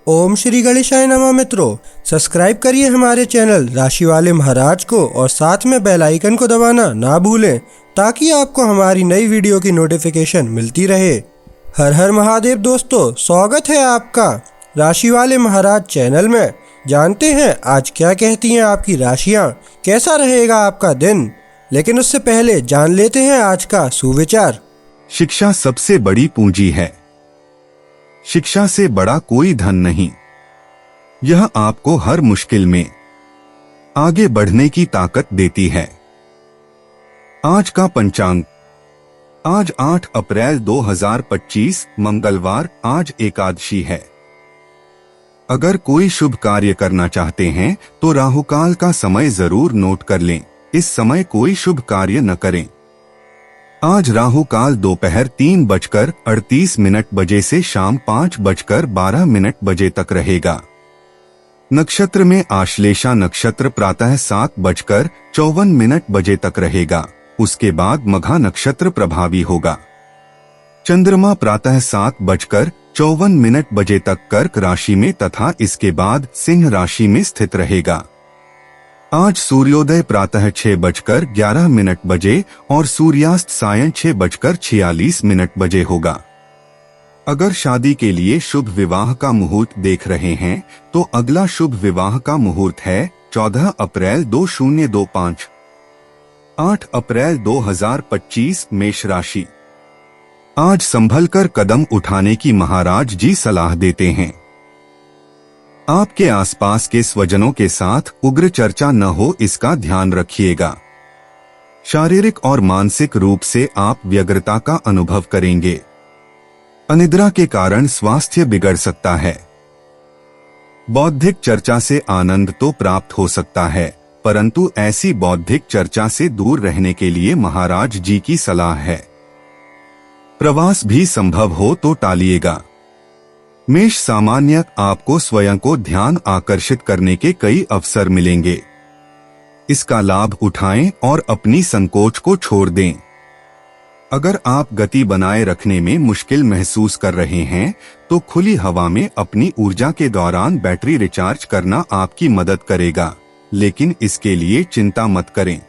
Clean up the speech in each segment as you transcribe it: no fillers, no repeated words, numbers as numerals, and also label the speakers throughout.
Speaker 1: ओम श्री गणेशाय नमः। मित्रों, सब्सक्राइब करिए हमारे चैनल राशि वाले महाराज को और साथ में बेल आइकन को दबाना ना भूलें ताकि आपको हमारी नई वीडियो की नोटिफिकेशन मिलती रहे। हर हर महादेव दोस्तों, स्वागत है आपका राशि वाले महाराज चैनल में। जानते हैं आज क्या कहती हैं आपकी राशियां, कैसा रहेगा आपका दिन। लेकिन उससे पहले जान लेते हैं आज का सुविचार।
Speaker 2: शिक्षा सबसे बड़ी पूंजी है। शिक्षा से बड़ा कोई धन नहीं। यह आपको हर मुश्किल में आगे बढ़ने की ताकत देती है। आज का पंचांग। आज 8 अप्रैल 2025 मंगलवार, आज एकादशी है। अगर कोई शुभ कार्य करना चाहते हैं तो राहुकाल का समय जरूर नोट कर लें। इस समय कोई शुभ कार्य न करें। आज राहु काल दोपहर 3:38 बजे से शाम 5:12 बजे तक रहेगा। नक्षत्र में आश्लेषा नक्षत्र प्रातः 7:54 बजे तक रहेगा। उसके बाद मघा नक्षत्र प्रभावी होगा। चंद्रमा प्रातः 7:54 बजे तक कर्क राशि में तथा इसके बाद सिंह राशि में स्थित रहेगा। आज सूर्योदय प्रातः 6:11 बजे और सूर्यास्त सायं 6:46 बजे होगा। अगर शादी के लिए शुभ विवाह का मुहूर्त देख रहे हैं तो अगला शुभ विवाह का मुहूर्त है 14 अप्रैल 2025। 8 अप्रैल 2025 मेष राशि। आज संभल कर कदम उठाने की महाराज जी सलाह देते हैं। आपके आसपास के स्वजनों के साथ उग्र चर्चा न हो, इसका ध्यान रखिएगा। शारीरिक और मानसिक रूप से आप व्यग्रता का अनुभव करेंगे। अनिद्रा के कारण स्वास्थ्य बिगड़ सकता है। बौद्धिक चर्चा से आनंद तो प्राप्त हो सकता है, परंतु ऐसी बौद्धिक चर्चा से दूर रहने के लिए महाराज जी की सलाह है। प्रवास भी संभव हो तो टालिएगा। मेष सामान्य आपको स्वयं को ध्यान आकर्षित करने के कई अवसर मिलेंगे। इसका लाभ उठाएं और अपनी संकोच को छोड़ दें। अगर आप गति बनाए रखने में मुश्किल महसूस कर रहे हैं तो खुली हवा में अपनी ऊर्जा के दौरान बैटरी रिचार्ज करना आपकी मदद करेगा, लेकिन इसके लिए चिंता मत करें।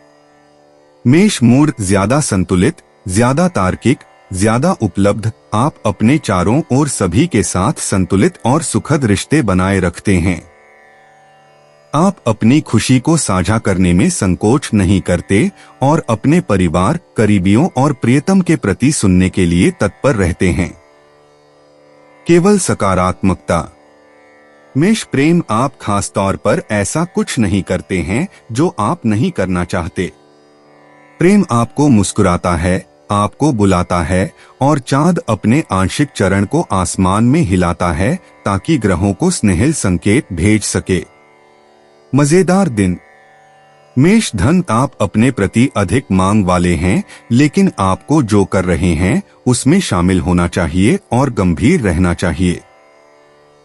Speaker 2: मेष मूड ज्यादा संतुलित, ज्यादा तार्किक, ज्यादा उपलब्ध। आप अपने चारों ओर सभी के साथ संतुलित और सुखद रिश्ते बनाए रखते हैं। आप अपनी खुशी को साझा करने में संकोच नहीं करते और अपने परिवार, करीबियों और प्रियतम के प्रति सुनने के लिए तत्पर रहते हैं। केवल सकारात्मकता। मेष प्रेम। आप खास तौर पर ऐसा कुछ नहीं करते हैं जो आप नहीं करना चाहते। प्रेम आपको मुस्कुराता है, आपको बुलाता है और चांद अपने आंशिक चरण को आसमान में हिलाता है ताकि ग्रहों को स्नेहिल संकेत भेज सके। मजेदार दिन। मेष धन। आप अपने प्रति अधिक मांग वाले हैं, लेकिन आपको जो कर रहे हैं उसमें शामिल होना चाहिए और गंभीर रहना चाहिए।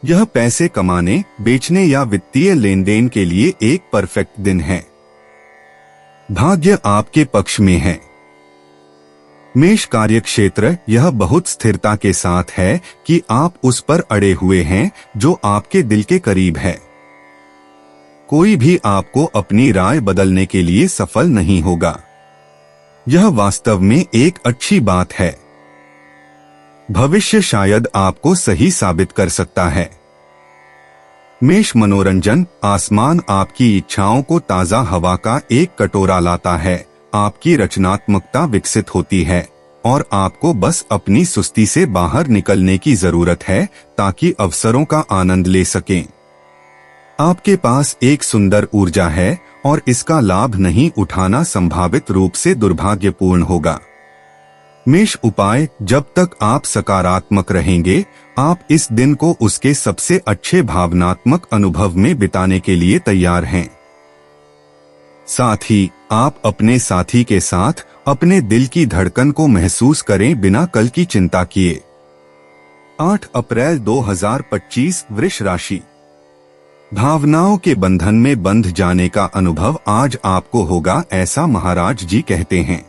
Speaker 2: यह पैसे कमाने, बेचने या वित्तीय लेन देन के लिए एक परफेक्ट दिन है। भाग्य आपके पक्ष में है। मेष कार्य क्षेत्र। यह बहुत स्थिरता के साथ है कि आप उस पर अड़े हुए हैं जो आपके दिल के करीब है। कोई भी आपको अपनी राय बदलने के लिए सफल नहीं होगा। यह वास्तव में एक अच्छी बात है। भविष्य शायद आपको सही साबित कर सकता है। मेष मनोरंजन। आसमान आपकी इच्छाओं को ताजा हवा का एक कटोरा लाता है। आपकी रचनात्मकता विकसित होती है और आपको बस अपनी सुस्ती से बाहर निकलने की जरूरत है ताकि अवसरों का आनंद ले सकें। आपके पास एक सुंदर ऊर्जा है और इसका लाभ नहीं उठाना संभावित रूप से दुर्भाग्यपूर्ण होगा। मेष उपाय। जब तक आप सकारात्मक रहेंगे, आप इस दिन को उसके सबसे अच्छे भावनात्मक अनुभव में बिताने के लिए तैयार हैं। साथ ही आप अपने साथी के साथ अपने दिल की धड़कन को महसूस करें बिना कल की चिंता किए। 8 अप्रैल 2025 वृष राशि। भावनाओं के बंधन में बंध जाने का अनुभव आज आपको होगा, ऐसा महाराज जी कहते हैं।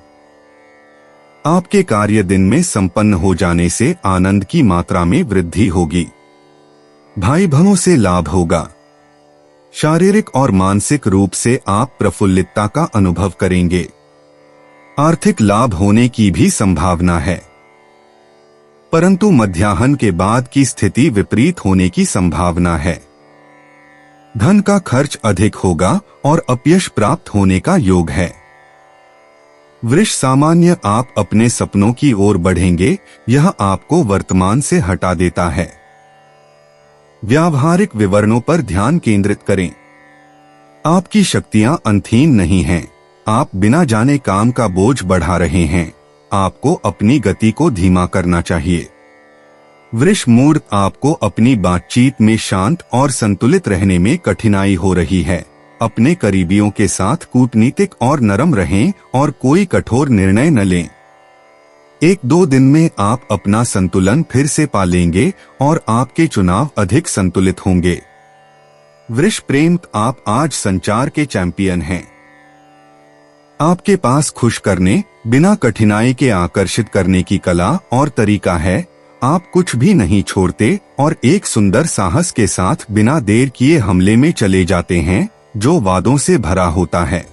Speaker 2: आपके कार्य दिन में संपन्न हो जाने से आनंद की मात्रा में वृद्धि होगी। भाई बहनों से लाभ होगा। शारीरिक और मानसिक रूप से आप प्रफुल्लितता का अनुभव करेंगे। आर्थिक लाभ होने की भी संभावना है, परंतु मध्याह्न के बाद की स्थिति विपरीत होने की संभावना है। धन का खर्च अधिक होगा और अपयश प्राप्त होने का योग है। वृष सामान्य आप अपने सपनों की ओर बढ़ेंगे, यह आपको वर्तमान से हटा देता है। व्यावहारिक विवरणों पर ध्यान केंद्रित करें। आपकी शक्तियां अंतहीन नहीं हैं। आप बिना जाने काम का बोझ बढ़ा रहे हैं। आपको अपनी गति को धीमा करना चाहिए। वृष मूड आपको अपनी बातचीत में शांत और संतुलित रहने में कठिनाई हो रही है। अपने करीबियों के साथ कूटनीतिक और नरम रहें और कोई कठोर निर्णय न लें। 1-2 दिन में आप अपना संतुलन फिर से पा लेंगे और आपके चुनाव अधिक संतुलित होंगे। वृष प्रेम आप आज संचार के चैंपियन हैं। आपके पास खुश करने, बिना कठिनाई के आकर्षित करने की कला और तरीका है। आप कुछ भी नहीं छोड़ते और एक सुंदर साहस के साथ बिना देर किए हमले में चले जाते हैं, जो वादों से भरा होता है।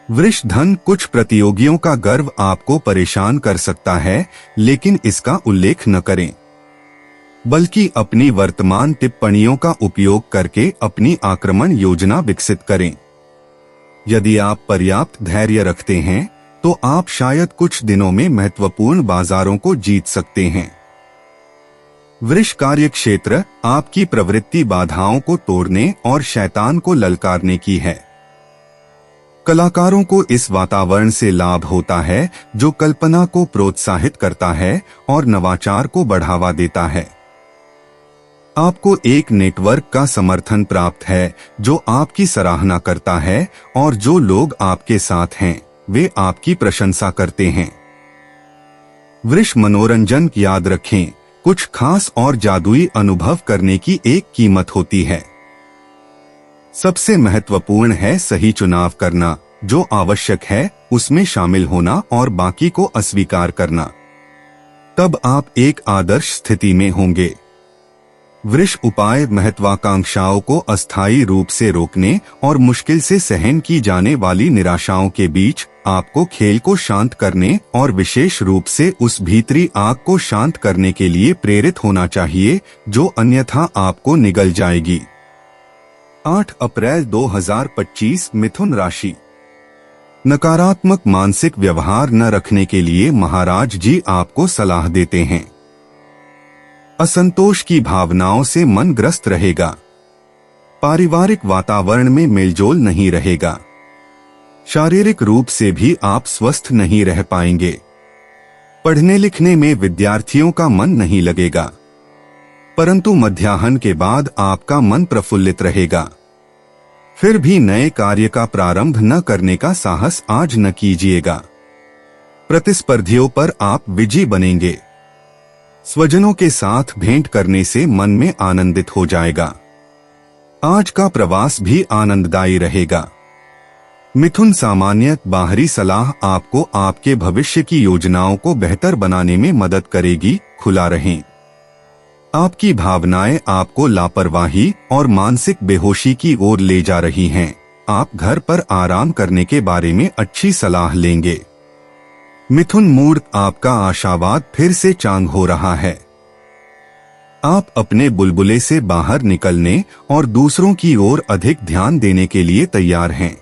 Speaker 2: वृष धन कुछ प्रतियोगियों का गर्व आपको परेशान कर सकता है, लेकिन इसका उल्लेख न करें, बल्कि अपनी वर्तमान टिप्पणियों का उपयोग करके अपनी आक्रमण योजना विकसित करें। यदि आप पर्याप्त धैर्य रखते हैं तो आप शायद कुछ दिनों में महत्वपूर्ण बाजारों को जीत सकते हैं। वृष कार्य क्षेत्र आपकी प्रवृत्ति बाधाओं को तोड़ने और शैतान को ललकारने की है। कलाकारों को इस वातावरण से लाभ होता है जो कल्पना को प्रोत्साहित करता है और नवाचार को बढ़ावा देता है। आपको एक नेटवर्क का समर्थन प्राप्त है जो आपकी सराहना करता है और जो लोग आपके साथ हैं वे आपकी प्रशंसा करते हैं। वृष मनोरंजन याद रखें, कुछ खास और जादुई अनुभव करने की एक कीमत होती है। सबसे महत्वपूर्ण है सही चुनाव करना, जो आवश्यक है उसमें शामिल होना और बाकी को अस्वीकार करना। तब आप एक आदर्श स्थिति में होंगे। वृष उपाय महत्वाकांक्षाओं को अस्थायी रूप से रोकने और मुश्किल से सहन की जाने वाली निराशाओं के बीच आपको खेल को शांत करने और विशेष रूप से उस भीतरी आग को शांत करने के लिए प्रेरित होना चाहिए जो अन्यथा आपको निगल जाएगी। 8 अप्रैल 2025 मिथुन राशि। नकारात्मक मानसिक व्यवहार न रखने के लिए महाराज जी आपको सलाह देते हैं। असंतोष की भावनाओं से मन ग्रस्त रहेगा। पारिवारिक वातावरण में मेलजोल नहीं रहेगा। शारीरिक रूप से भी आप स्वस्थ नहीं रह पाएंगे। पढ़ने लिखने में विद्यार्थियों का मन नहीं लगेगा, परंतु मध्याह्न के बाद आपका मन प्रफुल्लित रहेगा। फिर भी नए कार्य का प्रारंभ न करने का साहस आज न कीजिएगा। प्रतिस्पर्धियों पर आप विजयी बनेंगे। स्वजनों के साथ भेंट करने से मन में आनंदित हो जाएगा। आज का प्रवास भी आनंददायी रहेगा। मिथुन सामान्य बाहरी सलाह आपको आपके भविष्य की योजनाओं को बेहतर बनाने में मदद करेगी। खुला रहें। आपकी भावनाएं आपको लापरवाही और मानसिक बेहोशी की ओर ले जा रही हैं। आप घर पर आराम करने के बारे में अच्छी सलाह लेंगे। मिथुन मूड आपका आशावाद फिर से चांग हो रहा है। आप अपने बुलबुले से बाहर निकलने और दूसरों की ओर अधिक ध्यान देने के लिए तैयार हैं।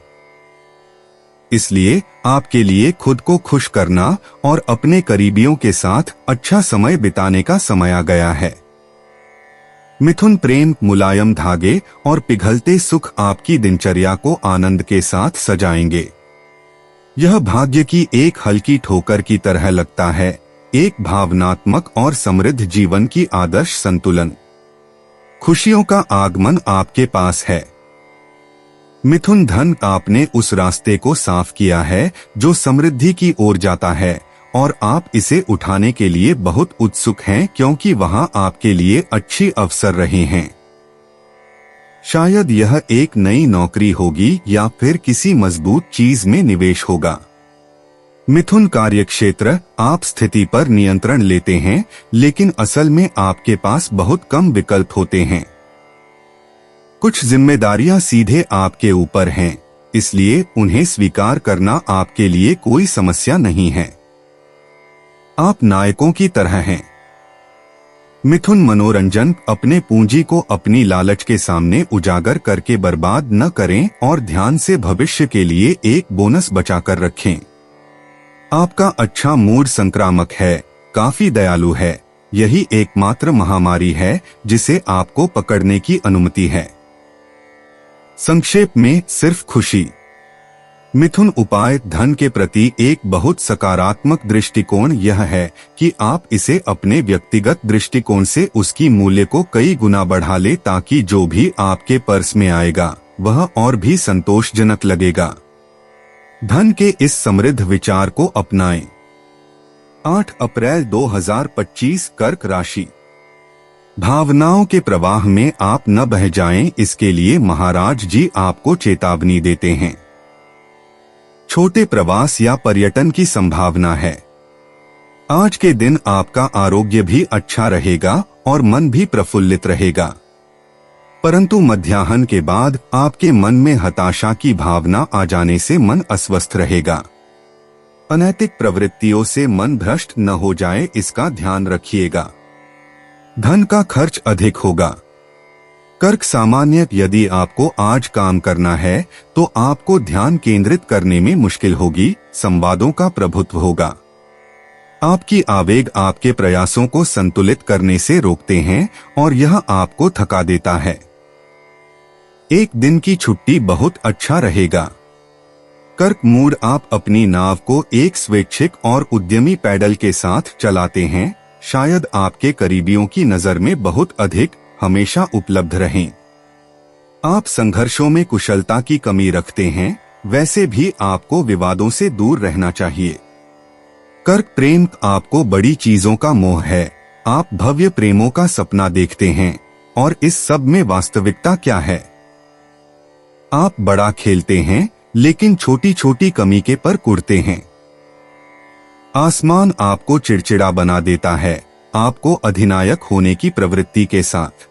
Speaker 2: इसलिए आपके लिए खुद को खुश करना और अपने करीबियों के साथ अच्छा समय बिताने का समय आ गया है। मिथुन प्रेम मुलायम धागे और पिघलते सुख आपकी दिनचर्या को आनंद के साथ सजाएंगे। यह भाग्य की एक हल्की ठोकर की तरह लगता है, एक भावनात्मक और समृद्ध जीवन की आदर्श संतुलन। खुशियों का आगमन आपके पास है। मिथुन धन आपने उस रास्ते को साफ किया है जो समृद्धि की ओर जाता है और आप इसे उठाने के लिए बहुत उत्सुक हैं क्योंकि वहां आपके लिए अच्छी अवसर रहे हैं। शायद यह एक नई नौकरी होगी या फिर किसी मजबूत चीज में निवेश होगा। मिथुन कार्यक्षेत्र, आप स्थिति पर नियंत्रण लेते हैं, लेकिन असल में आपके पास बहुत कम विकल्प होते हैं। कुछ जिम्मेदारियां सीधे आपके ऊपर हैं, इसलिए उन्हें स्वीकार करना आपके लिए कोई समस्या नहीं है। आप नायकों की तरह हैं। मिथुन मनोरंजन, अपने पूंजी को अपनी लालच के सामने उजागर करके बर्बाद न करें और ध्यान से भविष्य के लिए एक बोनस बचाकर रखें। आपका अच्छा मूड संक्रामक है, काफी दयालु है। यही एकमात्र महामारी है जिसे आपको पकड़ने की अनुमति है। संक्षेप में सिर्फ खुशी। मिथुन उपाय धन के प्रति एक बहुत सकारात्मक दृष्टिकोण यह है कि आप इसे अपने व्यक्तिगत दृष्टिकोण से उसकी मूल्य को कई गुना बढ़ा ले, ताकि जो भी आपके पर्स में आएगा वह और भी संतोषजनक लगेगा। धन के इस समृद्ध विचार को अपनाएं। 8 अप्रैल 2025 कर्क राशि। भावनाओं के प्रवाह में आप न बह जाएं, इसके लिए महाराज जी आपको चेतावनी देते हैं। छोटे प्रवास या पर्यटन की संभावना है। आज के दिन आपका आरोग्य भी अच्छा रहेगा और मन भी प्रफुल्लित रहेगा, परंतु मध्याह्न के बाद आपके मन में हताशा की भावना आ जाने से मन अस्वस्थ रहेगा। अनैतिक प्रवृत्तियों से मन भ्रष्ट न हो जाए, इसका ध्यान रखिएगा। धन का खर्च अधिक होगा। कर्क सामान्य, यदि आपको आज काम करना है तो आपको ध्यान केंद्रित करने में मुश्किल होगी। संवादों का प्रभुत्व होगा। आपकी आवेग आपके प्रयासों को संतुलित करने से रोकते हैं और यह आपको थका देता है। एक दिन की छुट्टी बहुत अच्छा रहेगा। कर्क मूड, आप अपनी नाव को एक स्वैच्छिक और उद्यमी पैडल के साथ चलाते हैं। शायद आपके करीबियों की नजर में बहुत अधिक हमेशा उपलब्ध रहें। आप संघर्षों में कुशलता की कमी रखते हैं, वैसे भी आपको विवादों से दूर रहना चाहिए। कर्क प्रेम, आपको बड़ी चीजों का मोह है। आप भव्य प्रेमों का सपना देखते हैं और इस सब में वास्तविकता क्या है? आप बड़ा खेलते हैं लेकिन छोटी छोटी कमी के पर कुढ़ते हैं। आसमान आपको चिड़चिड़ा बना देता है, आपको अधिनायक होने की प्रवृत्ति के साथ।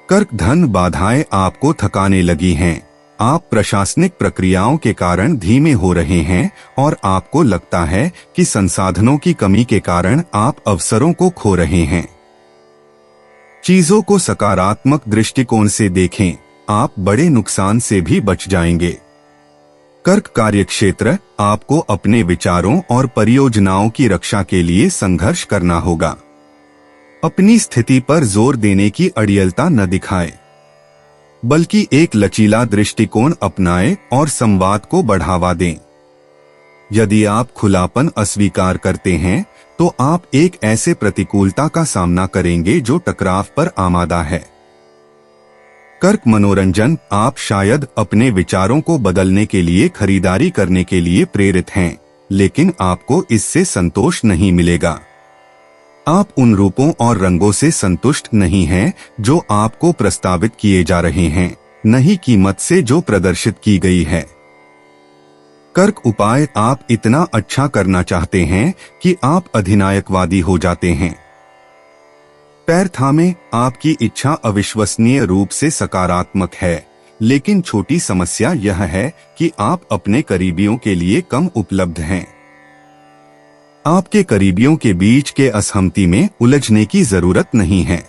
Speaker 2: कर्क धन बाधाएं आपको थकाने लगी हैं। आप प्रशासनिक प्रक्रियाओं के कारण धीमे हो रहे हैं और आपको लगता है कि संसाधनों की कमी के कारण आप अवसरों को खो रहे हैं। चीजों को सकारात्मक दृष्टिकोण से देखें, आप बड़े नुकसान से भी बच जाएंगे। कर्क कार्यक्षेत्र, आपको अपने विचारों और परियोजनाओं की रक्षा के लिए संघर्ष करना होगा। अपनी स्थिति पर जोर देने की अड़ियलता न दिखाएं, बल्कि एक लचीला दृष्टिकोण अपनाएं और संवाद को बढ़ावा दें। यदि आप खुलापन अस्वीकार करते हैं तो आप एक ऐसे प्रतिकूलता का सामना करेंगे जो टकराव पर आमादा है। कर्क मनोरंजन, आप शायद अपने विचारों को बदलने के लिए खरीदारी करने के लिए प्रेरित हैं, लेकिन आपको इससे संतोष नहीं मिलेगा। आप उन रूपों और रंगों से संतुष्ट नहीं हैं जो आपको प्रस्तावित किए जा रहे हैं, नहीं कीमत से जो प्रदर्शित की गई है। कर्क उपाय, आप इतना अच्छा करना चाहते हैं कि आप अधिनायकवादी हो जाते हैं। पैर थामे, आपकी इच्छा अविश्वसनीय रूप से सकारात्मक है, लेकिन छोटी समस्या यह है कि आप अपने करीबियों के लिए कम उपलब्ध हैं। आपके करीबियों के बीच के असहमति में उलझने की जरूरत नहीं है।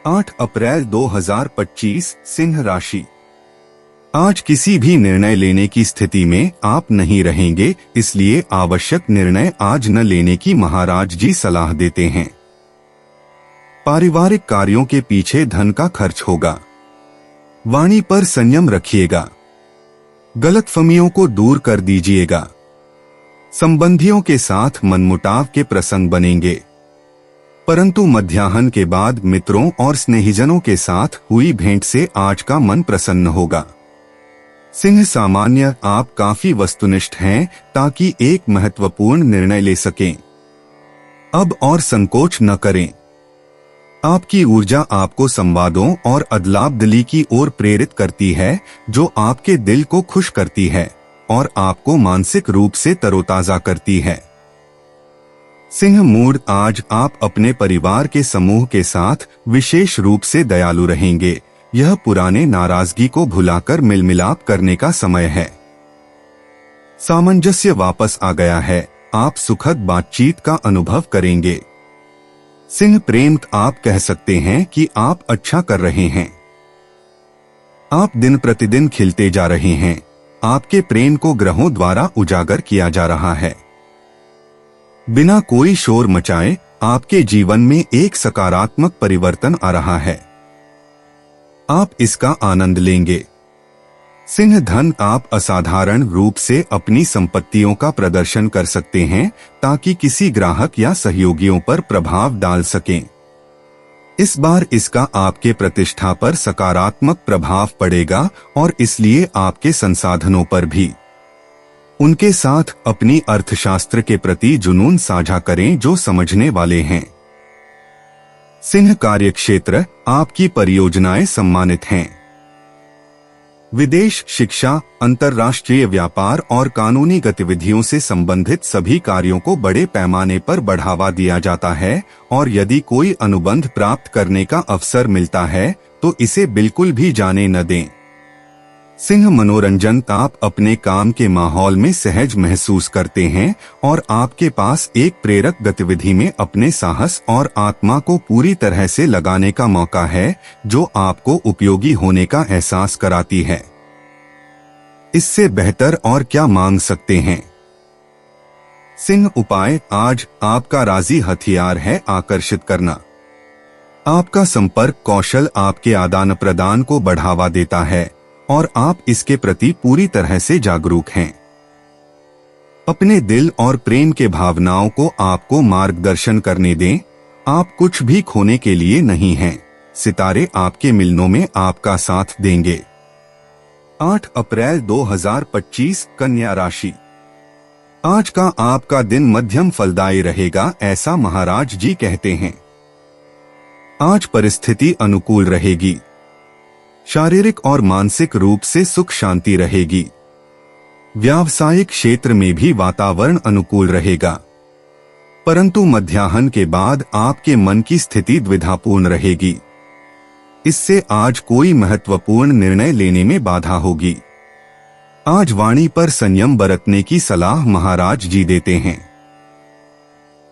Speaker 2: 8 अप्रैल 2025 सिंह राशि। आज किसी भी निर्णय लेने की स्थिति में आप नहीं रहेंगे, इसलिए आवश्यक निर्णय आज न लेने की महाराज जी सलाह देते हैं। पारिवारिक कार्यों के पीछे धन का खर्च होगा। वाणी पर संयम रखिएगा। गलतफहमियों को दूर कर दीजिएगा। संबंधियों के साथ मनमुटाव के प्रसंग बनेंगे, परंतु मध्याह्न के बाद मित्रों और स्नेहीजनों के साथ हुई भेंट से आज का मन प्रसन्न होगा। सिंह सामान्य, आप काफी वस्तुनिष्ठ हैं ताकि एक महत्वपूर्ण निर्णय ले सकें। अब और संकोच न करें। आपकी ऊर्जा आपको संवादों और अदलाबदली की ओर प्रेरित करती है, जो आपके दिल को खुश करती है। और आपको मानसिक रूप से तरोताजा करती है। सिंह मूड, आज आप अपने परिवार के समूह के साथ विशेष रूप से दयालु रहेंगे। यह पुराने नाराजगी को भुलाकर मिलमिलाप करने का समय है। सामंजस्य वापस आ गया है, आप सुखद बातचीत का अनुभव करेंगे। सिंह प्रेम, आप कह सकते हैं कि आप अच्छा कर रहे हैं। आप दिन प्रतिदिन खिलते जा रहे हैं। आपके प्रेम को ग्रहों द्वारा उजागर किया जा रहा है। बिना कोई शोर मचाए आपके जीवन में एक सकारात्मक परिवर्तन आ रहा है। आप इसका आनंद लेंगे। सिंह धन, आप असाधारण रूप से अपनी संपत्तियों का प्रदर्शन कर सकते हैं ताकि किसी ग्राहक या सहयोगियों पर प्रभाव डाल सकें। इस बार इसका आपके प्रतिष्ठा पर सकारात्मक प्रभाव पड़ेगा और इसलिए आपके संसाधनों पर भी। उनके साथ अपनी अर्थशास्त्र के प्रति जुनून साझा करें जो समझने वाले हैं। सिंह कार्यक्षेत्र, आपकी परियोजनाएं सम्मानित हैं। विदेश, शिक्षा, अंतर्राष्ट्रीय व्यापार और कानूनी गतिविधियों से संबंधित सभी कार्यों को बड़े पैमाने पर बढ़ावा दिया जाता है और यदि कोई अनुबंध प्राप्त करने का अवसर मिलता है तो इसे बिल्कुल भी जाने न दें। सिंह मनोरंजन, आप अपने काम के माहौल में सहज महसूस करते हैं और आपके पास एक प्रेरक गतिविधि में अपने साहस और आत्मा को पूरी तरह से लगाने का मौका है जो आपको उपयोगी होने का एहसास कराती है। इससे बेहतर और क्या मांग सकते हैं। सिंह उपाय, आज आपका राजी हथियार है आकर्षित करना। आपका संपर्क कौशल आपके आदान प्रदान को बढ़ावा देता है और आप इसके प्रति पूरी तरह से जागरूक हैं। अपने दिल और प्रेम के भावनाओं को आपको मार्गदर्शन करने दें। आप कुछ भी खोने के लिए नहीं हैं। सितारे आपके मिलनों में आपका साथ देंगे। 8 अप्रैल 2025, कन्या राशि। आज का आपका दिन मध्यम फलदायी रहेगा, ऐसा महाराज जी कहते हैं। आज परिस्थिति अनुकूल रहेगी। शारीरिक और मानसिक रूप से सुख शांति रहेगी। व्यावसायिक क्षेत्र में भी वातावरण अनुकूल रहेगा, परंतु मध्याह्न के बाद आपके मन की स्थिति द्विधापूर्ण रहेगी। इससे आज कोई महत्वपूर्ण निर्णय लेने में बाधा होगी। आज वाणी पर संयम बरतने की सलाह महाराज जी देते हैं।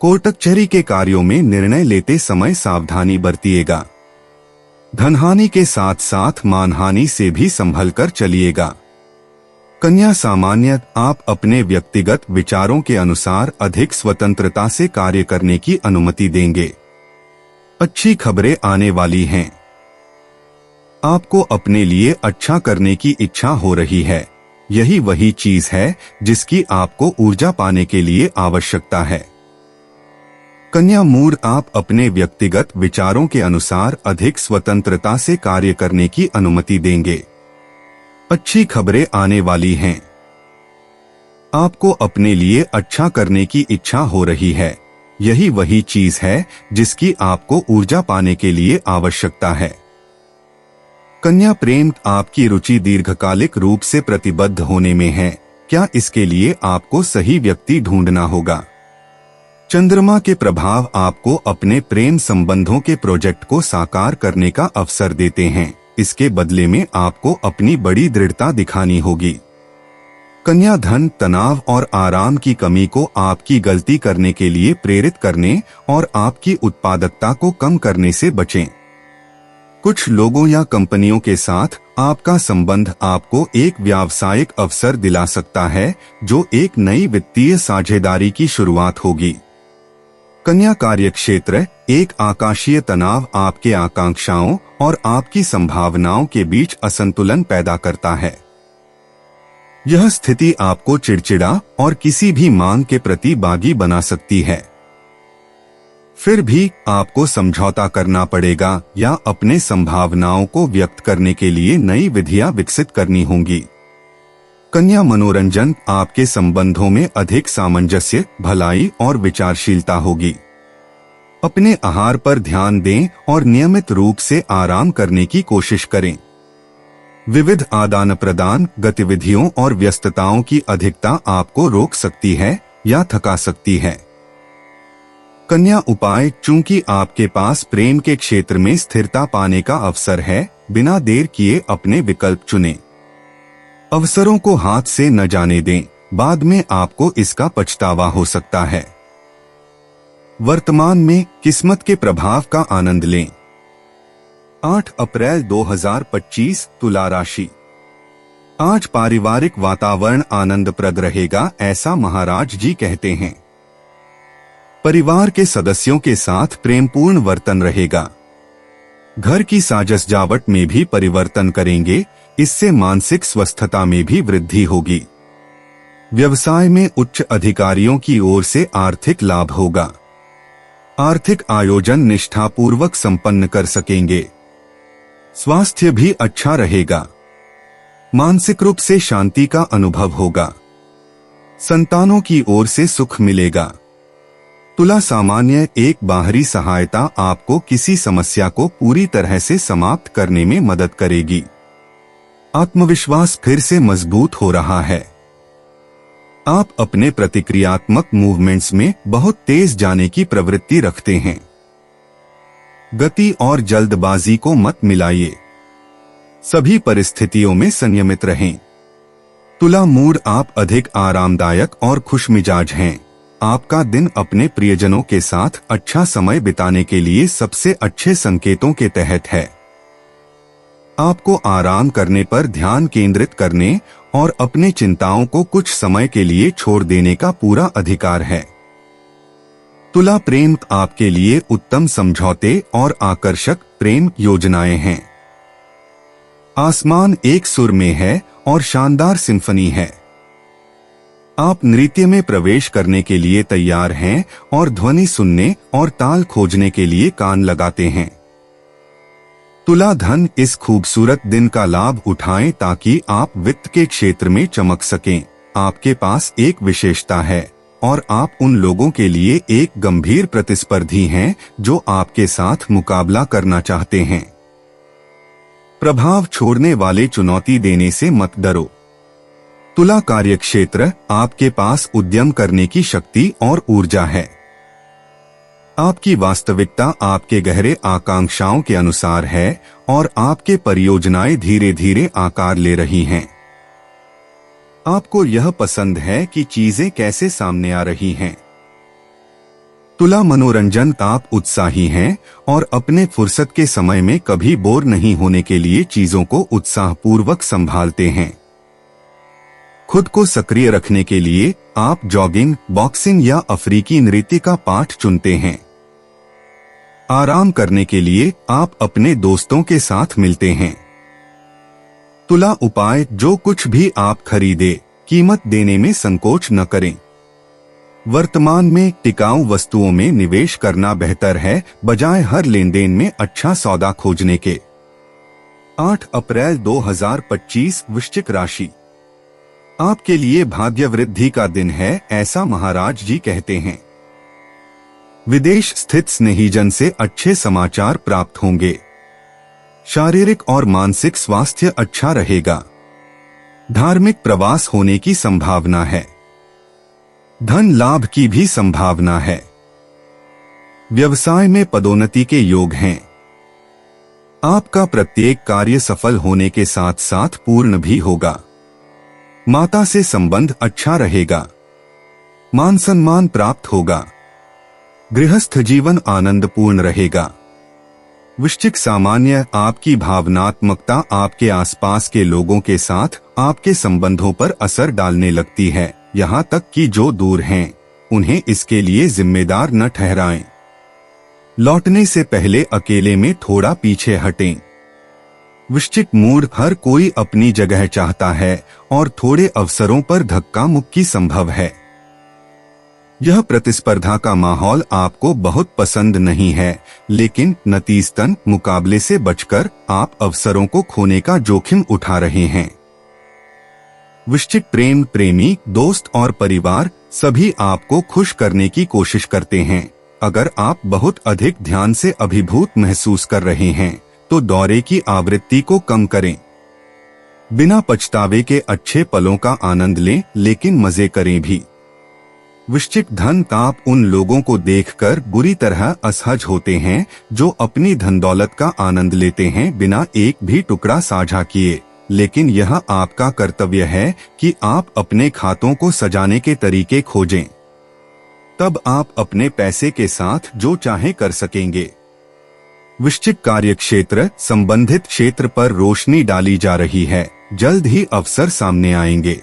Speaker 2: कोर्ट कचहरी के कार्यों में निर्णय लेते समय सावधानी बरतिएगा। धनहानि के साथ साथ मानहानि से भी संभल कर चलिएगा। कन्या सामान्य, आप अपने व्यक्तिगत विचारों के अनुसार अधिक स्वतंत्रता से कार्य करने की अनुमति देंगे। अच्छी खबरें आने वाली हैं। आपको अपने लिए अच्छा करने की इच्छा हो रही है। यही वही चीज है जिसकी आपको ऊर्जा पाने के लिए आवश्यकता है। कन्या मूड, आप अपने व्यक्तिगत विचारों के अनुसार अधिक स्वतंत्रता से कार्य करने की अनुमति देंगे। अच्छी खबरें आने वाली हैं। आपको अपने लिए अच्छा करने की इच्छा हो रही है। यही वही चीज है जिसकी आपको ऊर्जा पाने के लिए आवश्यकता है। कन्या प्रेम, आपकी रुचि दीर्घकालिक रूप से प्रतिबद्ध होने में है। क्या इसके लिए आपको सही व्यक्ति ढूंढना होगा। चंद्रमा के प्रभाव आपको अपने प्रेम संबंधों के प्रोजेक्ट को साकार करने का अवसर देते हैं। इसके बदले में आपको अपनी बड़ी दृढ़ता दिखानी होगी। कन्या धन, तनाव और आराम की कमी को आपकी गलती करने के लिए प्रेरित करने और आपकी उत्पादकता को कम करने से बचें। कुछ लोगों या कंपनियों के साथ आपका संबंध आपको एक व्यावसायिक अवसर दिला सकता है जो एक नई वित्तीय साझेदारी की शुरुआत होगी। कन्या कार्यक्षेत्र, एक आकाशीय तनाव आपके आकांक्षाओं और आपकी संभावनाओं के बीच असंतुलन पैदा करता है। यह स्थिति आपको चिड़चिड़ा और किसी भी मांग के प्रति बागी बना सकती है। फिर भी आपको समझौता करना पड़ेगा या अपने संभावनाओं को व्यक्त करने के लिए नई विधियां विकसित करनी होंगी। कन्या मनोरंजन, आपके संबंधों में अधिक सामंजस्य, भलाई और विचारशीलता होगी। अपने आहार पर ध्यान दें और नियमित रूप से आराम करने की कोशिश करें। विविध आदान प्रदान गतिविधियों और व्यस्तताओं की अधिकता आपको रोक सकती है या थका सकती है। कन्या उपाय, चूंकि आपके पास प्रेम के क्षेत्र में स्थिरता पाने का अवसर है, बिना देर किए अपने विकल्प चुनें। अवसरों को हाथ से न जाने दें, बाद में आपको इसका पछतावा हो सकता है। वर्तमान में किस्मत के प्रभाव का आनंद लें। 8 अप्रैल 2025 तुला राशि। आज पारिवारिक वातावरण आनंदप्रद रहेगा, ऐसा महाराज जी कहते हैं। परिवार के सदस्यों के साथ प्रेमपूर्ण वर्तन रहेगा। घर की साज सजावट में भी परिवर्तन करेंगे, इससे मानसिक स्वस्थता में भी वृद्धि होगी। व्यवसाय में उच्च अधिकारियों की ओर से आर्थिक लाभ होगा। आर्थिक आयोजन निष्ठापूर्वक संपन्न कर सकेंगे। स्वास्थ्य भी अच्छा रहेगा। मानसिक रूप से शांति का अनुभव होगा। संतानों की ओर से सुख मिलेगा। तुला सामान्य एक बाहरी सहायता आपको किसी समस्या को पूरी तरह से समाप्त करने में मदद करेगी। आत्मविश्वास फिर से मजबूत हो रहा है। आप अपने प्रतिक्रियात्मक मूवमेंट्स में बहुत तेज जाने की प्रवृत्ति रखते हैं। गति और जल्दबाजी को मत मिलाइए। सभी परिस्थितियों में संयमित रहें। तुला मूड, आप अधिक आरामदायक और खुशमिजाज हैं। आपका दिन अपने प्रियजनों के साथ अच्छा समय बिताने के लिए सबसे अच्छे संकेतों के तहत है। आपको आराम करने पर ध्यान केंद्रित करने और अपने चिंताओं को कुछ समय के लिए छोड़ देने का पूरा अधिकार है। तुला प्रेम, आपके लिए उत्तम समझौते और आकर्षक प्रेम योजनाएं हैं। आसमान एक सुर में है और शानदार सिम्फनी है। आप नृत्य में प्रवेश करने के लिए तैयार हैं और ध्वनि सुनने और ताल खोजने के लिए कान लगाते हैं। तुला धन, इस खूबसूरत दिन का लाभ उठाएं ताकि आप वित्त के क्षेत्र में चमक सकें। आपके पास एक विशेषता है और आप उन लोगों के लिए एक गंभीर प्रतिस्पर्धी हैं जो आपके साथ मुकाबला करना चाहते हैं। प्रभाव छोड़ने वाले चुनौती देने से मत डरो। तुला कार्यक्षेत्र, आपके पास उद्यम करने की शक्ति और ऊर्जा है। आपकी वास्तविकता आपके गहरे आकांक्षाओं के अनुसार है और आपके परियोजनाएं धीरे धीरे आकार ले रही हैं। आपको यह पसंद है कि चीजें कैसे सामने आ रही हैं। तुला मनोरंजन, आप उत्साही हैं और अपने फुर्सत के समय में कभी बोर नहीं होने के लिए चीजों को उत्साहपूर्वक संभालते हैं। खुद को सक्रिय रखने के लिए आप जॉगिंग, बॉक्सिंग या अफ्रीकी नृत्य का पाठ चुनते हैं। आराम करने के लिए आप अपने दोस्तों के साथ मिलते हैं। तुला उपाय, जो कुछ भी आप खरीदे, कीमत देने में संकोच न करें। वर्तमान में टिकाऊ वस्तुओं में निवेश करना बेहतर है, बजाय हर लेनदेन में अच्छा सौदा खोजने के। 8 अप्रैल 2025 वृश्चिक राशि। आपके लिए भाग्य वृद्धि का दिन है, ऐसा महाराज जी कहते हैं। विदेश स्थित स्नेहीजन से अच्छे समाचार प्राप्त होंगे। शारीरिक और मानसिक स्वास्थ्य अच्छा रहेगा। धार्मिक प्रवास होने की संभावना है। धन लाभ की भी संभावना है। व्यवसाय में पदोन्नति के योग हैं। आपका प्रत्येक कार्य सफल होने के साथ साथ पूर्ण भी होगा। माता से संबंध अच्छा रहेगा। मान सम्मान प्राप्त होगा। गृहस्थ जीवन आनंदपूर्ण रहेगा। वृश्चिक सामान्य, आपकी भावनात्मकता आपके आसपास के लोगों के साथ आपके संबंधों पर असर डालने लगती है, यहाँ तक कि जो दूर हैं, उन्हें इसके लिए जिम्मेदार न ठहराएं। लौटने से पहले अकेले में थोड़ा पीछे हटें। वृश्चिक मूड, हर कोई अपनी जगह चाहता है और थोड़े अवसरों पर धक्का मुक्की संभव है। यह प्रतिस्पर्धा का माहौल आपको बहुत पसंद नहीं है, लेकिन नतीजतन मुकाबले से बचकर आप अवसरों को खोने का जोखिम उठा रहे हैं। वृश्चिक प्रेम, प्रेमी, दोस्त और परिवार सभी आपको खुश करने की कोशिश करते हैं। अगर आप बहुत अधिक ध्यान से अभिभूत महसूस कर रहे हैं, तो दौरे की आवृत्ति को कम करें। बिना पछतावे के अच्छे पलों का आनंद लें, लेकिन मजे करें भी। वृश्चिक धन, आप उन लोगों को देखकर बुरी तरह असहज होते हैं जो अपनी धन दौलत का आनंद लेते हैं बिना एक भी टुकड़ा साझा किए, लेकिन यह आपका कर्तव्य है कि आप अपने खातों को सजाने के तरीके खोजें। तब आप अपने पैसे के साथ जो चाहे कर सकेंगे। वृश्चिक कार्यक्षेत्र, संबंधित क्षेत्र पर रोशनी डाली जा रही है, जल्द ही अवसर सामने आएंगे।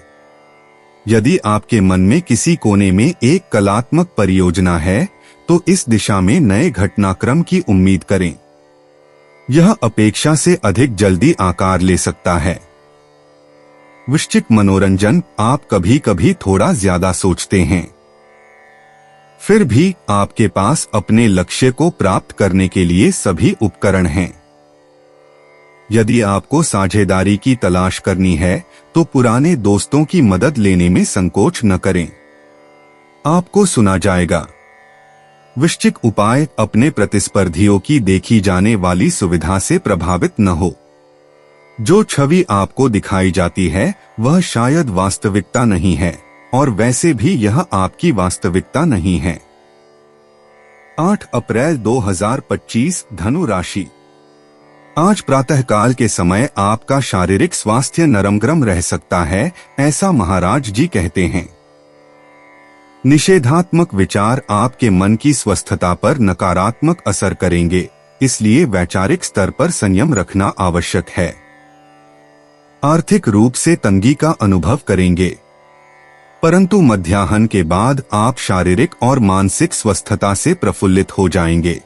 Speaker 2: यदि आपके मन में किसी कोने में एक कलात्मक परियोजना है तो इस दिशा में नए घटनाक्रम की उम्मीद करें। यह अपेक्षा से अधिक जल्दी आकार ले सकता है। वृश्चिक मनोरंजन, आप कभी कभी थोड़ा ज्यादा सोचते हैं, फिर भी आपके पास अपने लक्ष्य को प्राप्त करने के लिए सभी उपकरण हैं। यदि आपको साझेदारी की तलाश करनी है तो पुराने दोस्तों की मदद लेने में संकोच न करें, आपको सुना जाएगा। वृश्चिक उपाय, अपने प्रतिस्पर्धियों की देखी जाने वाली सुविधा से प्रभावित न हो। जो छवि आपको दिखाई जाती है वह शायद वास्तविकता नहीं है, और वैसे भी यह आपकी वास्तविकता नहीं है। 8 अप्रैल 2025, धनु राशि। आज प्रातःकाल के समय आपका शारीरिक स्वास्थ्य नरमगरम रह सकता है, ऐसा महाराज जी कहते हैं। निषेधात्मक विचार आपके मन की स्वस्थता पर नकारात्मक असर करेंगे, इसलिए वैचारिक स्तर पर संयम रखना आवश्यक है। आर्थिक रूप से तंगी का अनुभव करेंगे, परंतु मध्याह्न के बाद आप शारीरिक और मानसिक स्वस्थता से प्रफुल्लित हो जाएंगे।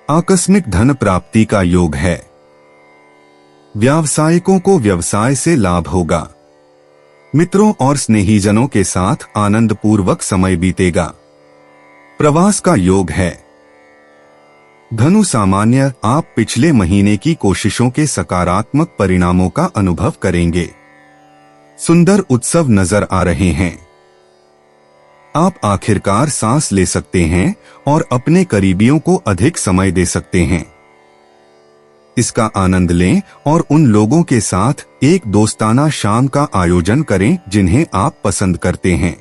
Speaker 2: आकस्मिक धन प्राप्ति का योग है। व्यावसायिकों को व्यवसाय से लाभ होगा। मित्रों और स्नेहीजनों के साथ आनंदपूर्वक समय बीतेगा। प्रवास का योग है। धनु सामान्य, आप पिछले महीने की कोशिशों के सकारात्मक परिणामों का अनुभव करेंगे। सुंदर उत्सव नजर आ रहे हैं। आप आखिरकार सांस ले सकते हैं और अपने करीबियों को अधिक समय दे सकते हैं। इसका आनंद लें और उन लोगों के साथ एक दोस्ताना शाम का आयोजन करें जिन्हें आप पसंद करते हैं।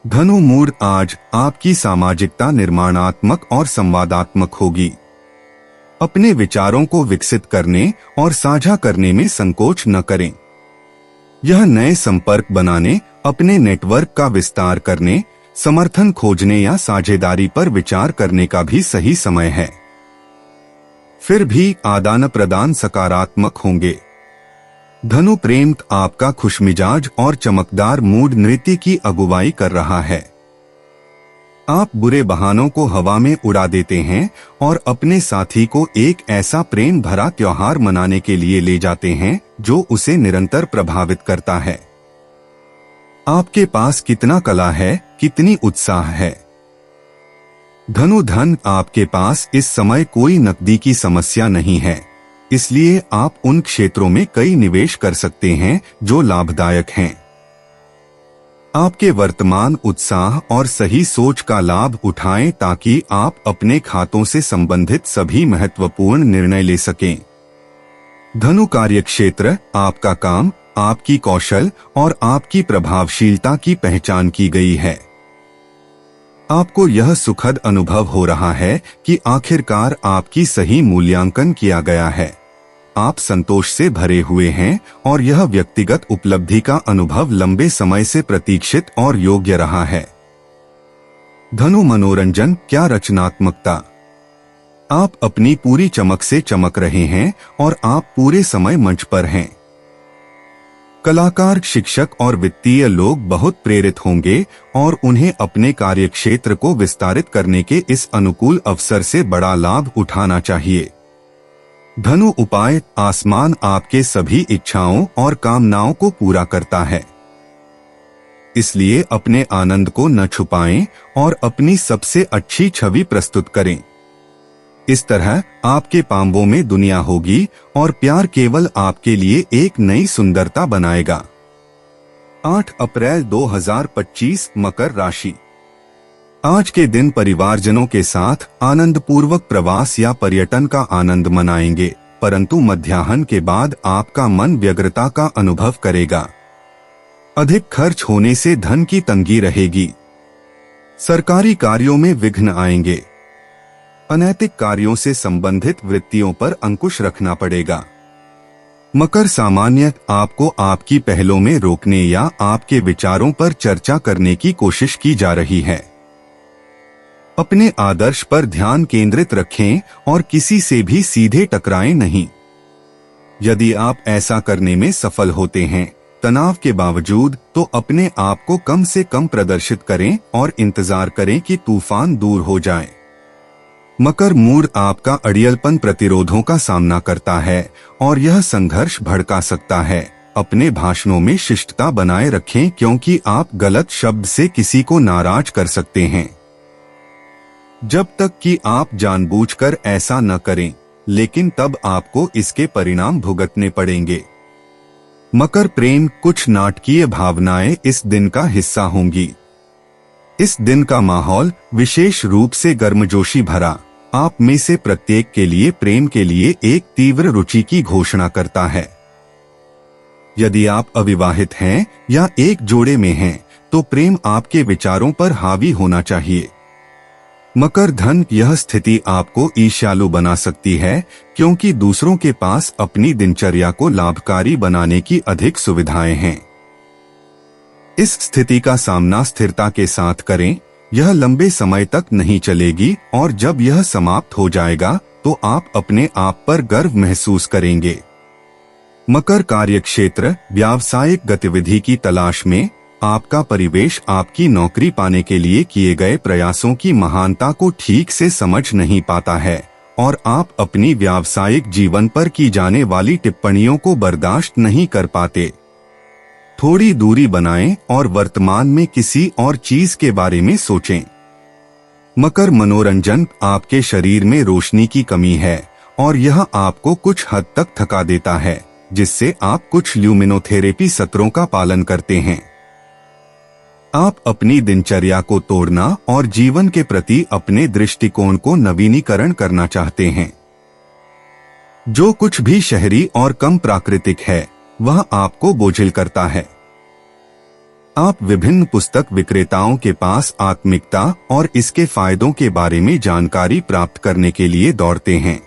Speaker 2: धनु मूड, आज आपकी सामाजिकता निर्माणात्मक और संवादात्मक होगी। अपने विचारों को विकसित करने और साझा करने में संकोच न करें। यह नए संपर्क बनाने, अपने नेटवर्क का विस्तार करने, समर्थन खोजने या साझेदारी पर विचार करने का भी सही समय है। फिर भी आदान प्रदान सकारात्मक होंगे। धनु प्रेम, आपका खुशमिजाज और चमकदार मूड नृत्य की अगुवाई कर रहा है। आप बुरे बहानों को हवा में उड़ा देते हैं और अपने साथी को एक ऐसा प्रेम भरा त्योहार मनाने के लिए ले जाते हैं जो उसे निरंतर प्रभावित करता है। आपके पास कितना कला है, कितनी उत्साह है। धनु धन, आपके पास इस समय कोई नकदी की समस्या नहीं है, इसलिए आप उन क्षेत्रों में कई निवेश कर सकते हैं जो लाभदायक हैं। आपके वर्तमान उत्साह और सही सोच का लाभ उठाएं ताकि आप अपने खातों से संबंधित सभी महत्वपूर्ण निर्णय ले सकें। धनु कार्यक्षेत्र, आपका काम, आपकी कौशल और आपकी प्रभावशीलता की पहचान की गई है। आपको यह सुखद अनुभव हो रहा है कि आखिरकार आपकी सही मूल्यांकन किया गया है। आप संतोष से भरे हुए हैं और यह व्यक्तिगत उपलब्धि का अनुभव लंबे समय से प्रतीक्षित और योग्य रहा है। धनु मनोरंजन, क्या रचनात्मकता। आप अपनी पूरी चमक से चमक रहे हैं और आप पूरे समय मंच पर हैं। कलाकार, शिक्षक और वित्तीय लोग बहुत प्रेरित होंगे और उन्हें अपने कार्यक्षेत्र को विस्तारित करने के इस अनुकूल अवसर से बड़ा लाभ उठाना चाहिए। धनु उपाय, आसमान आपके सभी इच्छाओं और कामनाओं को पूरा करता है, इसलिए अपने आनंद को न छुपाएं और अपनी सबसे अच्छी छवि प्रस्तुत करें। इस तरह आपके पांवों में दुनिया होगी और प्यार केवल आपके लिए एक नई सुंदरता बनाएगा। 8 अप्रैल 2025, मकर राशि। आज के दिन परिवारजनों के साथ आनंदपूर्वक प्रवास या पर्यटन का आनंद मनाएंगे। परंतु मध्याह्न के बाद आपका मन व्यग्रता का अनुभव करेगा। अधिक खर्च होने से धन की तंगी रहेगी। सरकारी कार्यों में विघ्न आएंगे। अनैतिक कार्यों से संबंधित वृत्तियों पर अंकुश रखना पड़ेगा। मकर सामान्य आपको आपकी पहलों में रोकने या आपके विचारों पर चर्चा करने की कोशिश की जा रही है। अपने आदर्श पर ध्यान केंद्रित रखें और किसी से भी सीधे टकराएं नहीं। यदि आप ऐसा करने में सफल होते हैं तनाव के बावजूद, तो अपने आप को कम से कम प्रदर्शित करें और इंतजार करें कि तूफान दूर हो जाए। मकर मूड आपका अड़ियलपन प्रतिरोधों का सामना करता है और यह संघर्ष भड़का सकता है। अपने भाषणों में शिष्टता बनाए रखें क्योंकि आप गलत शब्द से किसी को नाराज कर सकते हैं। जब तक कि आप जानबूझकर ऐसा न करें, लेकिन तब आपको इसके परिणाम भुगतने पड़ेंगे। मकर प्रेम कुछ नाटकीय भावनाएं इस दिन का हिस्सा होंगी। इस दिन का माहौल विशेष रूप से गर्मजोशी भरा, आप में से प्रत्येक के लिए प्रेम के लिए एक तीव्र रुचि की घोषणा करता है। यदि आप अविवाहित हैं या एक जोड़े में हैं, तो प्रेम आपके विचारों पर हावी होना चाहिए। मकर धन यह स्थिति आपको ईर्ष्यालु बना सकती है क्योंकि दूसरों के पास अपनी दिनचर्या को लाभकारी बनाने की अधिक सुविधाएं हैं। इस स्थिति का सामना स्थिरता के साथ करें। यह लंबे समय तक नहीं चलेगी और जब यह समाप्त हो जाएगा तो आप अपने आप पर गर्व महसूस करेंगे। मकर कार्यक्षेत्र व्यावसायिक गतिविधि की तलाश में आपका परिवेश आपकी नौकरी पाने के लिए किए गए प्रयासों की महानता को ठीक से समझ नहीं पाता है और आप अपनी व्यावसायिक जीवन पर की जाने वाली टिप्पणियों को बर्दाश्त नहीं कर पाते। थोड़ी दूरी बनाएं और वर्तमान में किसी और चीज के बारे में सोचें। मकर मनोरंजन आपके शरीर में रोशनी की कमी है और यह आपको कुछ हद तक थका देता है, जिससे आप कुछ ल्यूमिनोथेरेपी सत्रों का पालन करते हैं। आप अपनी दिनचर्या को तोड़ना और जीवन के प्रति अपने दृष्टिकोण को नवीनीकरण करना चाहते हैं। जो कुछ भी शहरी और कम प्राकृतिक है वह आपको बोझिल करता है। आप विभिन्न पुस्तक विक्रेताओं के पास आत्मिकता और इसके फायदों के बारे में जानकारी प्राप्त करने के लिए दौड़ते हैं।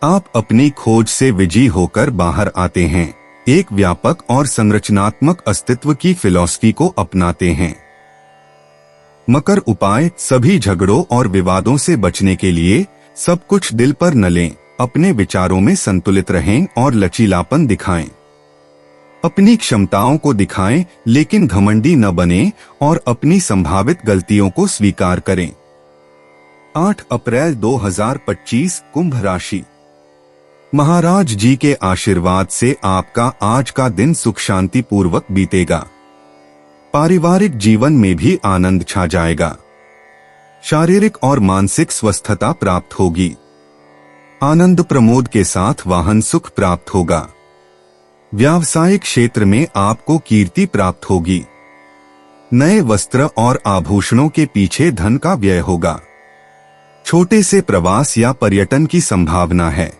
Speaker 2: आप अपनी खोज से विजयी होकर बाहर आते हैं, एक व्यापक और संरचनात्मक अस्तित्व की फिलॉसफी को अपनाते हैं। मकर उपाय सभी झगड़ों और विवादों से बचने के लिए सब कुछ दिल पर न लें, अपने विचारों में संतुलित रहें और लचीलापन दिखाएं। अपनी क्षमताओं को दिखाएं लेकिन घमंडी न बनें और अपनी संभावित गलतियों को स्वीकार करें। 8 अप्रैल 2025 कुंभ राशि। महाराज जी के आशीर्वाद से आपका आज का दिन सुख शांति पूर्वक बीतेगा। पारिवारिक जीवन में भी आनंद छा जाएगा। शारीरिक और मानसिक स्वस्थता प्राप्त होगी। आनंद प्रमोद के साथ वाहन सुख प्राप्त होगा। व्यावसायिक क्षेत्र में आपको कीर्ति प्राप्त होगी। नए वस्त्र और आभूषणों के पीछे धन का व्यय होगा। छोटे से प्रवास या पर्यटन की संभावना है।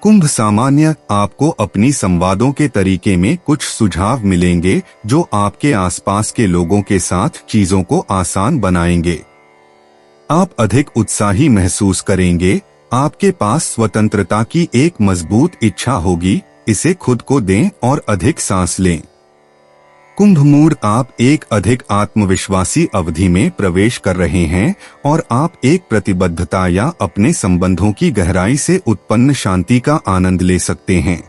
Speaker 2: कुंभ सामान्य आपको अपनी संवादों के तरीके में कुछ सुझाव मिलेंगे जो आपके आसपास के लोगों के साथ चीजों को आसान बनाएंगे। आप अधिक उत्साही महसूस करेंगे। आपके पास स्वतंत्रता की एक मजबूत इच्छा होगी, इसे खुद को दें और अधिक सांस लें। कुंभ मूड आप एक अधिक आत्मविश्वासी अवधि में प्रवेश कर रहे हैं और आप एक प्रतिबद्धता या अपने संबंधों की गहराई से उत्पन्न शांति का आनंद ले सकते हैं।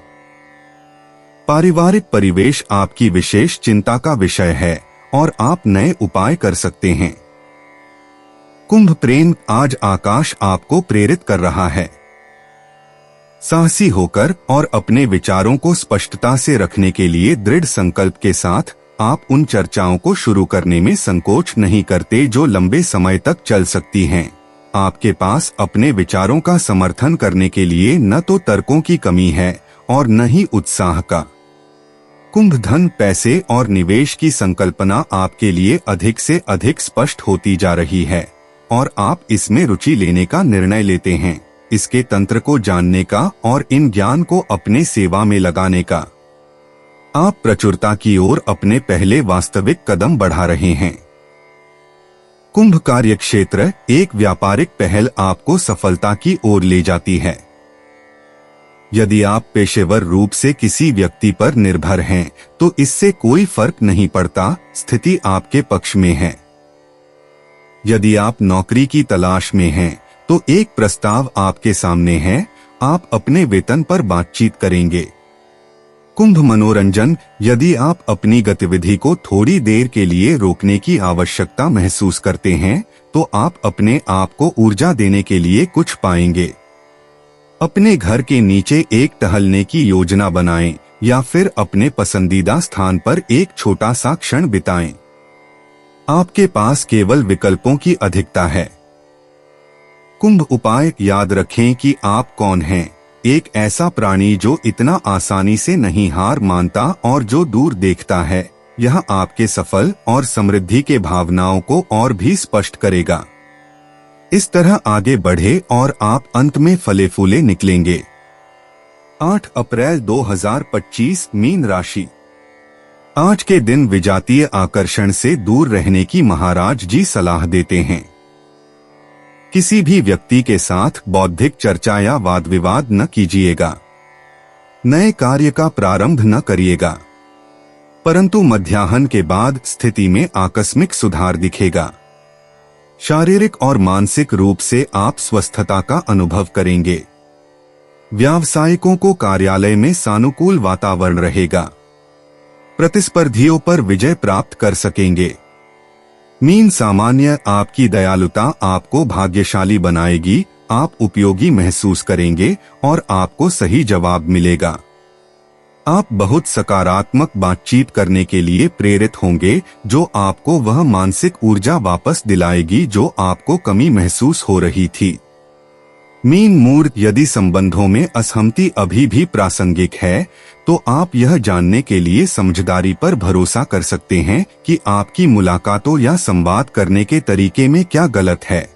Speaker 2: पारिवारिक परिवेश आपकी विशेष चिंता का विषय है और आप नए उपाय कर सकते हैं। कुंभ प्रेम आज आकाश आपको प्रेरित कर रहा है। साहसी होकर और अपने विचारों को स्पष्टता से रखने के लिए दृढ़ संकल्प के साथ आप उन चर्चाओं को शुरू करने में संकोच नहीं करते जो लंबे समय तक चल सकती हैं। आपके पास अपने विचारों का समर्थन करने के लिए न तो तर्कों की कमी है और न ही उत्साह का। कुंभ धन, पैसे और निवेश की संकल्पना आपके लिए अधिक से अधिक स्पष्ट होती जा रही है और आप इसमें रुचि लेने का निर्णय लेते हैं। इसके तंत्र को जानने का और इन ज्ञान को अपने सेवा में लगाने का। आप प्रचुरता की ओर अपने पहले वास्तविक कदम बढ़ा रहे हैं। कुंभ कार्य क्षेत्र एक व्यापारिक पहल आपको सफलता की ओर ले जाती है। यदि आप पेशेवर रूप से किसी व्यक्ति पर निर्भर हैं, तो इससे कोई फर्क नहीं पड़ता, स्थिति आपके पक्ष में है। यदि आप नौकरी की तलाश में हैं, तो एक प्रस्ताव आपके सामने है, आप अपने वेतन पर बातचीत करेंगे। कुंभ मनोरंजन, यदि आप अपनी गतिविधि को थोड़ी देर के लिए रोकने की आवश्यकता महसूस करते हैं, तो आप अपने आप को ऊर्जा देने के लिए कुछ पाएंगे। अपने घर के नीचे एक टहलने की योजना बनाएं या फिर अपने पसंदीदा स्थान पर एक छोटा सा क्षण बिताएं। आपके पास केवल विकल्पों की अधिकता है। कुंभ उपाय, याद रखें कि आप कौन हैं। एक ऐसा प्राणी जो इतना आसानी से नहीं हार मानता और जो दूर देखता है। यह आपके सफल और समृद्धि के भावनाओं को और भी स्पष्ट करेगा। इस तरह आगे बढ़े और आप अंत में फले फूले निकलेंगे। 8 अप्रैल 2025 मीन राशि। आज के दिन विजातीय आकर्षण से दूर रहने की महाराज जी सलाह देते हैं। किसी भी व्यक्ति के साथ बौद्धिक चर्चा या वाद विवाद न कीजिएगा। नए कार्य का प्रारंभ न करिएगा, परंतु मध्याह्न के बाद स्थिति में आकस्मिक सुधार दिखेगा। शारीरिक और मानसिक रूप से आप स्वस्थता का अनुभव करेंगे। व्यावसायिकों को कार्यालय में सानुकूल वातावरण रहेगा। प्रतिस्पर्धियों पर विजय प्राप्त कर सकेंगे। मीन सामान्य, आपकी दयालुता आपको भाग्यशाली बनाएगी। आप उपयोगी महसूस करेंगे और आपको सही जवाब मिलेगा। आप बहुत सकारात्मक बातचीत करने के लिए प्रेरित होंगे, जो आपको वह मानसिक ऊर्जा वापस दिलाएगी जो आपको कमी महसूस हो रही थी। मीन मूड, यदि संबंधों में असहमति अभी भी प्रासंगिक है, तो आप यह जानने के लिए समझदारी पर भरोसा कर सकते हैं कि आपकी मुलाकातों या संवाद करने के तरीके में क्या गलत है।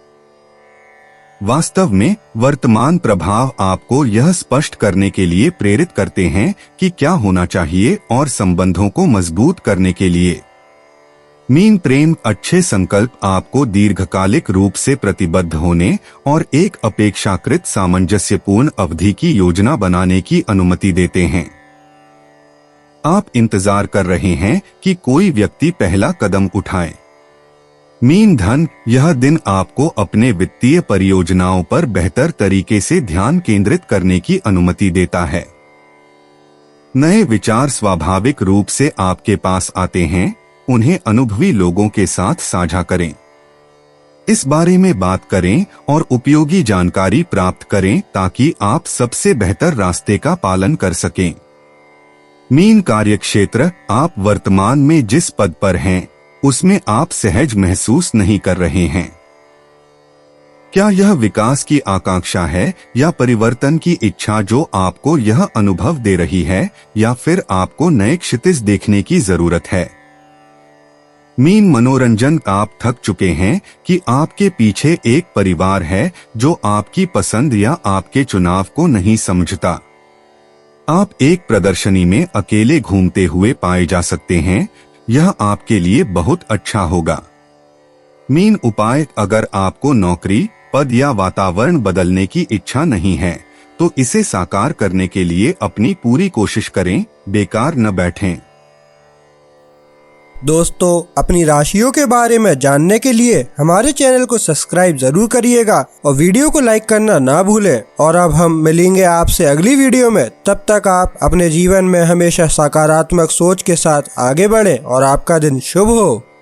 Speaker 2: वास्तव में वर्तमान प्रभाव आपको यह स्पष्ट करने के लिए प्रेरित करते हैं कि क्या होना चाहिए और संबंधों को मजबूत करने के लिए। मीन प्रेम, अच्छे संकल्प आपको दीर्घकालिक रूप से प्रतिबद्ध होने और एक अपेक्षाकृत सामंजस्यपूर्ण अवधि की योजना बनाने की अनुमति देते हैं। आप इंतजार कर रहे हैं कि कोई व्यक्ति पहला कदम उठाए। मीन धन, यह दिन आपको अपने वित्तीय परियोजनाओं पर बेहतर तरीके से ध्यान केंद्रित करने की अनुमति देता है। नए विचार स्वाभाविक रूप से आपके पास आते हैं। उन्हें अनुभवी लोगों के साथ साझा करें। इस बारे में बात करें और उपयोगी जानकारी प्राप्त करें ताकि आप सबसे बेहतर रास्ते का पालन कर सकें। मीन कार्यक्षेत्र, आप वर्तमान में जिस पद पर हैं, उसमें आप सहज महसूस नहीं कर रहे हैं। क्या यह विकास की आकांक्षा है या परिवर्तन की इच्छा जो आपको यह अनुभव दे रही है, या फिर आपको नए क्षितिज देखने की जरूरत है? मीन मनोरंजन, आप थक चुके हैं कि आपके पीछे एक परिवार है जो आपकी पसंद या आपके चुनाव को नहीं समझता। आप एक प्रदर्शनी में अकेले घूमते हुए पाए जा सकते हैं। यह आपके लिए बहुत अच्छा होगा। मीन उपाय, अगर आपको नौकरी, पद या वातावरण बदलने की इच्छा नहीं है, तो इसे साकार करने के लिए अपनी पूरी कोशिश करें, बेकार न बैठें।
Speaker 1: दोस्तों, अपनी राशियों के बारे में जानने के लिए हमारे चैनल को सब्सक्राइब जरूर करिएगा और वीडियो को लाइक करना ना भूलें। और अब हम मिलेंगे आपसे अगली वीडियो में। तब तक आप अपने जीवन में हमेशा सकारात्मक सोच के साथ आगे बढ़ें और आपका दिन शुभ हो।